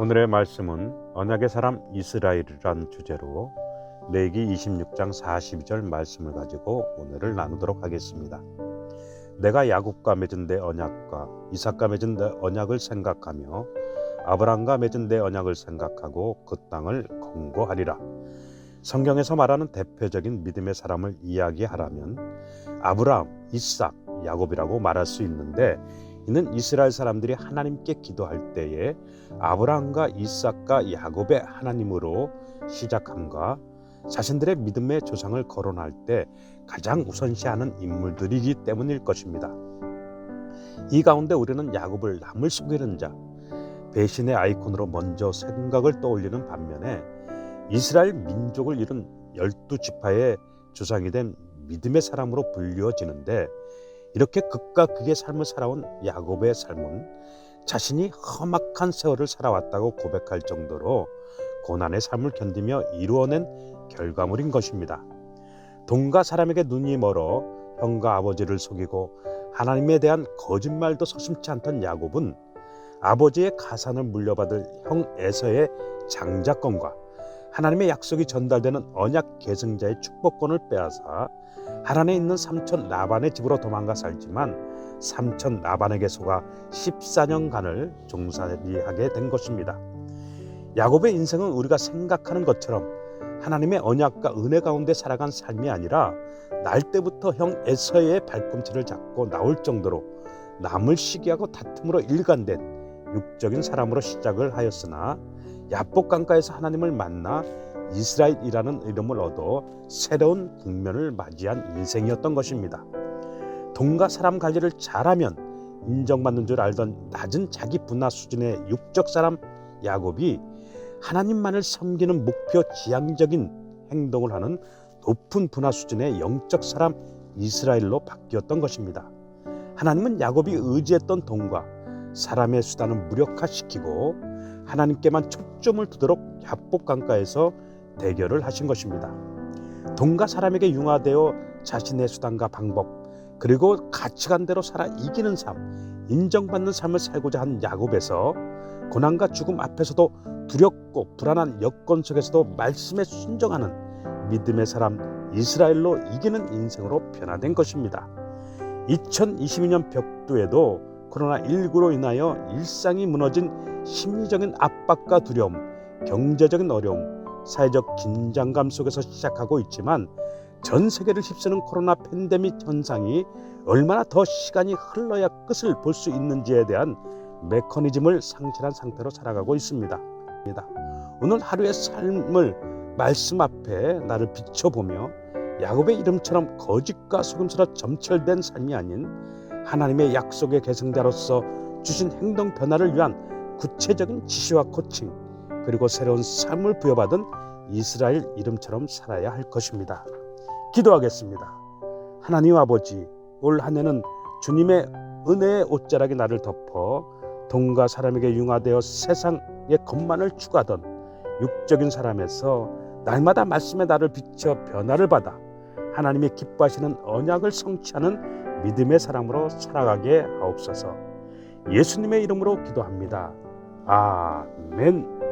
오늘의 말씀은 언약의 사람 이스라엘이란 주제로 레위기 26장 42절 말씀을 가지고 오늘을 나누도록 하겠습니다. 내가 야곱과 맺은 내 언약과 이삭과 맺은 내 언약을 생각하며 아브라함과 맺은 내 언약을 생각하고 그 땅을 권고하리라. 성경에서 말하는 대표적인 믿음의 사람을 이야기하라면 아브라함, 이삭, 야곱이라고 말할 수 있는데, 이는 이스라엘 사람들이 하나님께 기도할 때에 아브라함과 이삭과 야곱의 하나님으로 시작함과 자신들의 믿음의 조상을 거론할 때 가장 우선시하는 인물들이기 때문일 것입니다. 이 가운데 우리는 야곱을 남을 속이는 자, 배신의 아이콘으로 먼저 생각을 떠올리는 반면에 이스라엘 민족을 이룬 12지파의 조상이 된 믿음의 사람으로 불리워지는데, 이렇게 극과 극의 삶을 살아온 야곱의 삶은 자신이 험악한 세월을 살아왔다고 고백할 정도로 고난의 삶을 견디며 이루어낸 결과물인 것입니다. 돈과 사람에게 눈이 멀어 형과 아버지를 속이고 하나님에 대한 거짓말도 서슴지 않던 야곱은 아버지의 가산을 물려받을 형 에서의 장자권과 하나님의 약속이 전달되는 언약 계승자의 축복권을 빼앗아 하란에 있는 삼촌 라반의 집으로 도망가 살지만 삼촌 라반에게 속아 14년간을 종살이하게 된 것입니다. 야곱의 인생은 우리가 생각하는 것처럼 하나님의 언약과 은혜 가운데 살아간 삶이 아니라 날 때부터 형 에서의 발꿈치를 잡고 나올 정도로 남을 시기하고 다툼으로 일관된 육적인 사람으로 시작을 하였으나 야복 강가에서 하나님을 만나 이스라엘이라는 이름을 얻어 새로운 국면을 맞이한 인생이었던 것입니다. 돈과 사람 관리를 잘하면 인정받는 줄 알던 낮은 자기 분화 수준의 육적 사람 야곱이 하나님만을 섬기는 목표 지향적인 행동을 하는 높은 분화 수준의 영적 사람 이스라엘로 바뀌었던 것입니다. 하나님은 야곱이 의지했던 돈과 사람의 수단을 무력화시키고 하나님께만 초점을 두도록 야복 강가에서 대결을 하신 것입니다. 돈과 사람에게 융화되어 자신의 수단과 방법, 그리고 가치관대로 살아 이기는 삶, 인정받는 삶을 살고자 한 야곱에서 고난과 죽음 앞에서도 두렵고 불안한 여건 속에서도 말씀에 순종하는 믿음의 사람 이스라엘로 이기는 인생으로 변화된 것입니다. 2022년 벽두에도 코로나19로 인하여 일상이 무너진 심리적인 압박과 두려움, 경제적인 어려움, 사회적 긴장감 속에서 시작하고 있지만 전 세계를 휩쓰는 코로나 팬데믹 현상이 얼마나 더 시간이 흘러야 끝을 볼 수 있는지에 대한 메커니즘을 상실한 상태로 살아가고 있습니다. 오늘 하루의 삶을 말씀 앞에 나를 비춰보며 야곱의 이름처럼 거짓과 속임수로 점철된 삶이 아닌 하나님의 약속의 계승자로서 주신 행동 변화를 위한 구체적인 지시와 코칭, 그리고 새로운 삶을 부여받은 이스라엘 이름처럼 살아야 할 것입니다. 기도하겠습니다. 하나님 아버지, 올 한 해는 주님의 은혜의 옷자락이 나를 덮어 돈과 사람에게 융화되어 세상의 것만을 추구하던 육적인 사람에서 날마다 말씀에 나를 비춰 변화를 받아 하나님이 기뻐하시는 언약을 성취하는 믿음의 사람으로 살아가게 하옵소서. 예수님의 이름으로 기도합니다. 아멘.